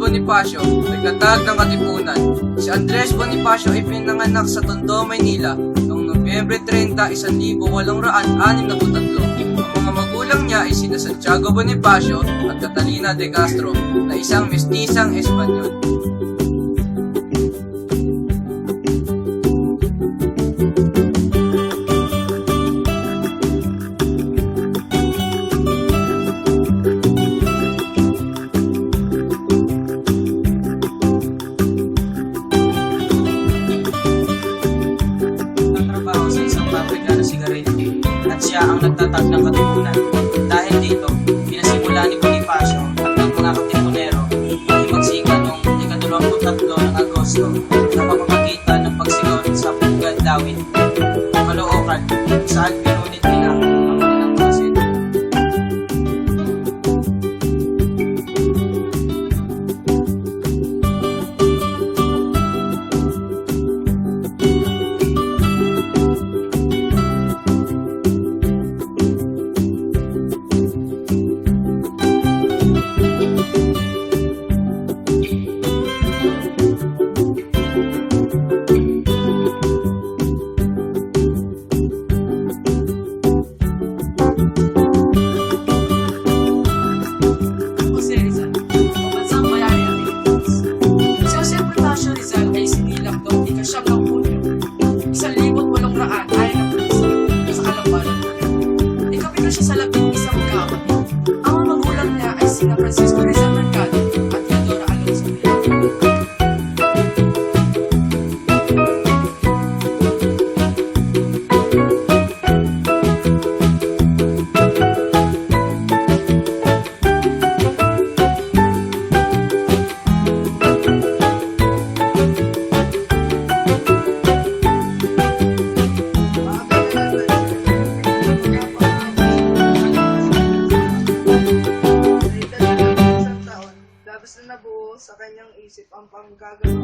Bonifacio ay katag ng Katipunan. Si Andres Bonifacio ay pinanganak sa Tondo, Maynila noong Nobyembre 30, 1863. Ang mga magulang niya ay sina Santiago Bonifacio at Catalina de Castro na isang mestisang Espanyol. Sa isang pabrika ng sigarilyo at siya ang nagtatag ng katipunan. Dahil dito, pinasimula ni Bonifacio at ng mga katipunero ang magsiga noong 23 ng Agosto sa pamamagitan ng pagsigaw sa Pugad Dawit, Caloocan, saan pinunit nila ang kanilang kasit. Jose Rizal, pambansang bayani ng Pilipinas. Si Jose Bonifacio Rizal ay sinilang noong ika-9 ng Hunyo, 1800 ayon ng pulis sa Kalambalan. Ikapito siya sa 11 magkakapatid. Ang mga magulang niya ay sina Francisco Rizal Mercado at Teodora Alonso Villar. Labas na nabuo sa kanyang isip ang panggagawa